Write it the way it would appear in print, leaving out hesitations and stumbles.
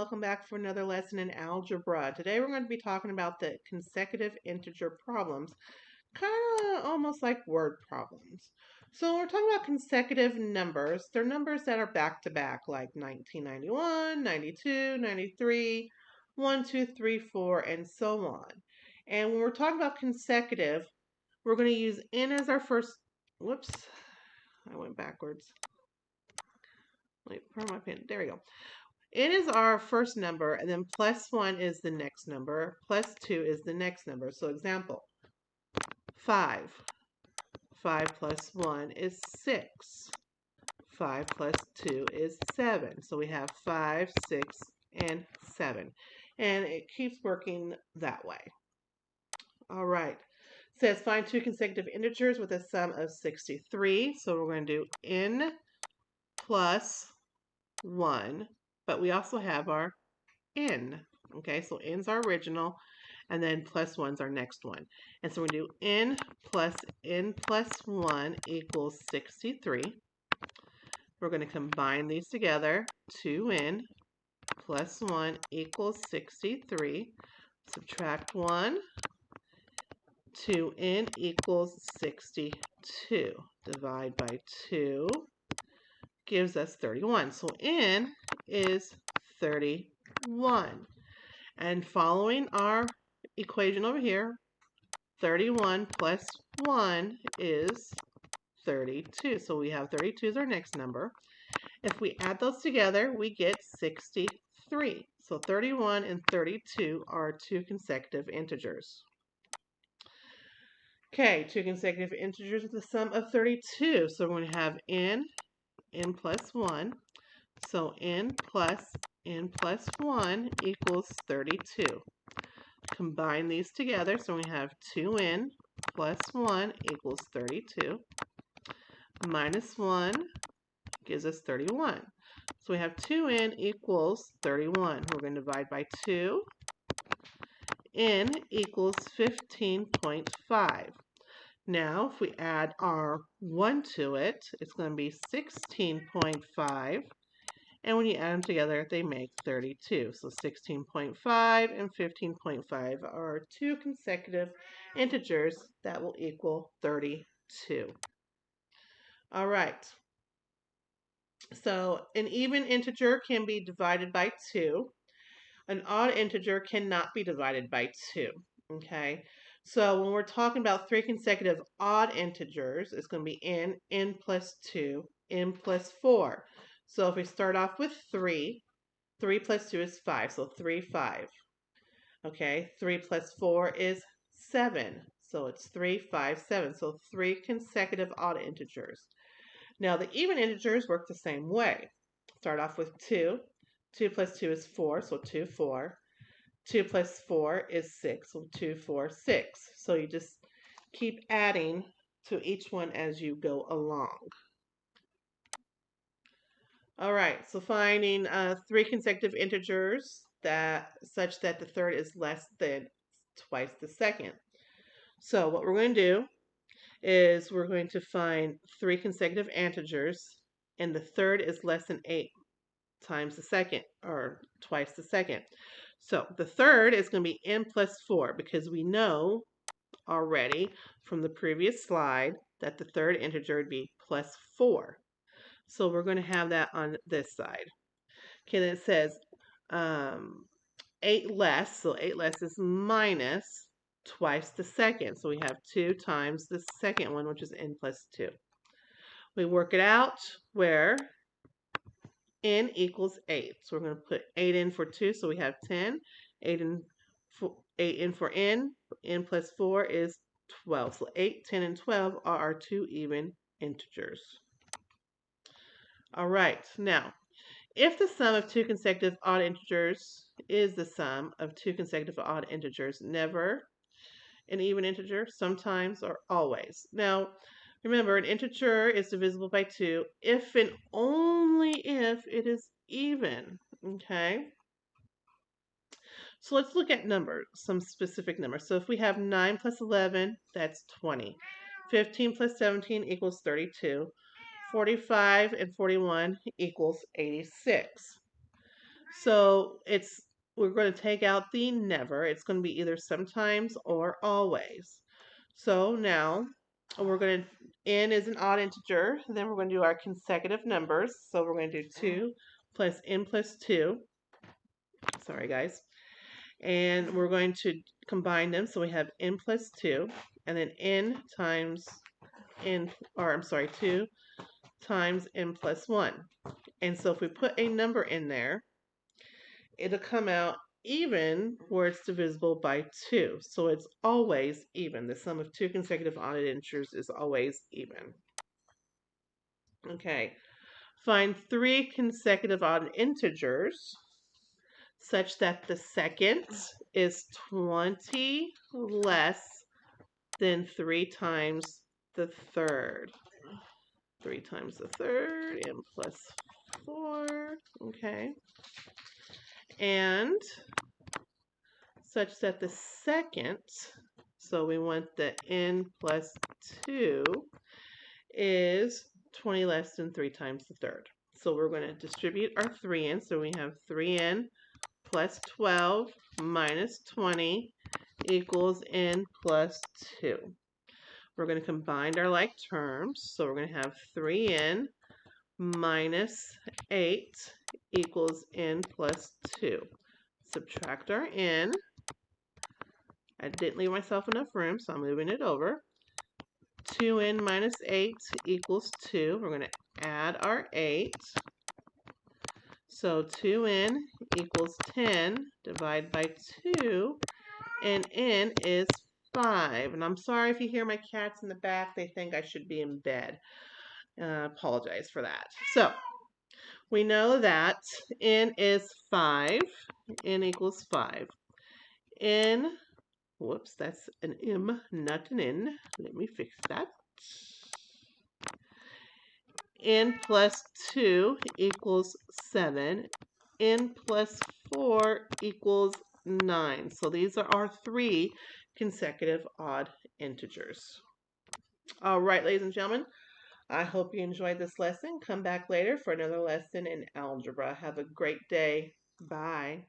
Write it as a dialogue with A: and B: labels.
A: welcome back for another lesson in algebra. Today we're going to be talking about the consecutive integer problems, kind of almost like word problems. So we're talking about consecutive numbers. They're numbers that are back to back, like 1991, 92, 93, 1, 2, 3, 4, and so on. And when we're talking about consecutive, we're going to use n as our first, whoops, I went backwards. Wait, where my pen? There we go. N is our first number, and then plus 1 is the next number, plus 2 is the next number. So example, 5. 5 plus 1 is 6. 5 plus 2 is 7. So we have 5, 6, and 7. And it keeps working that way. All right. It says find two consecutive integers with a sum of 63. So we're going to do n plus 1, but we also have our n. Okay, so n's our original, and then plus 1's our next one. And so we do n plus 1 equals 63. We're going to combine these together. 2n plus 1 equals 63. Subtract 1. 2n equals 62. Divide by 2 gives us 31. So n is 31. And following our equation over here, 31 plus 1 is 32. So we have 32 is our next number. If we add those together, we get 63. So 31 and 32 are two consecutive integers. Okay, two consecutive integers with a sum of 32. So we're going to have n plus 1. So n plus 1 equals 32. Combine these together, so we have 2n plus 1 equals 32. Minus 1 gives us 31. So we have 2n equals 31. We're going to divide by 2. n equals 15.5. Now, if we add our 1 to it, it's going to be 16.5. And when you add them together, they make 32. So 16.5 and 15.5 are two consecutive integers that will equal 32. All right. So an even integer can be divided by 2. An odd integer cannot be divided by 2. Okay. So when we're talking about three consecutive odd integers, it's going to be n plus 2, n plus 4. So if we start off with 3, 3 plus 2 is 5, so 3, 5. Okay, 3 plus 4 is 7, so it's 3, 5, 7. So 3 consecutive odd integers. Now the even integers work the same way. Start off with 2. 2 plus 2 is 4, so 2, 4. 2 plus 4 is 6, so 2, 4, 6. So you just keep adding to each one as you go along. All right, so finding three consecutive integers such that the third is less than twice the second. So what we're going to do is we're going to find three consecutive integers, and the third is less than 8 times the second, or twice the second. So the third is going to be n plus 4, because we know already from the previous slide that the third integer would be plus 4. So we're going to have that on this side. Okay, then it says 8 less, so 8 less is minus twice the second. So we have 2 times the second one, which is n plus 2. We work it out where n equals 8. So we're going to put 8 in for 2, so we have 10. 8 in for n plus 4 is 12. So 8, 10, and 12 are our two even integers. All right, now, if the sum of two consecutive odd integers is the sum of two consecutive odd integers, never an even integer, sometimes, or always. Now, remember, an integer is divisible by 2 if and only if it is even, okay? So let's look at numbers, some specific numbers. So if we have 9 plus 11, that's 20. 15 plus 17 equals 32. 45 and 41 equals 86. So we're going to take out the never. It's going to be either sometimes or always. So now we're going to, n is an odd integer. Then we're going to do our consecutive numbers. So we're going to do 2 plus n plus 2. Sorry, guys. And we're going to combine them. So we have n plus 2, and then n times n, or I'm sorry, 2 times n plus 1. And so if we put a number in there, it'll come out even where it's divisible by 2. So it's always even. The sum of two consecutive odd integers is always even. Okay. Find 3 consecutive odd integers such that the second is 20 less than 3 times the third. 3 times the third, n plus 4. Okay. And such that the second, so we want the n plus 2, is 20 less than 3 times the third. So we're going to distribute our 3n. So we have 3n plus 12 minus 20 equals n plus 2. We're going to combine our like terms. So we're going to have 3n minus 8 equals n plus 2. Subtract our n. I didn't leave myself enough room, so I'm moving it over. 2n minus 8 equals 2. We're going to add our 8. So 2n equals 10 divided by 2, and n is 5. And I'm sorry if you hear my cats in the back. They think I should be in bed. Apologize for that. So we know that n is 5. N equals 5. N, whoops, that's an M, not an N. Let me fix that. N plus 2 equals 7. N plus 4 equals 9. So these are our 3 consecutive odd integers. All right, ladies and gentlemen, I hope you enjoyed this lesson. Come back later for another lesson in algebra. Have a great day. Bye.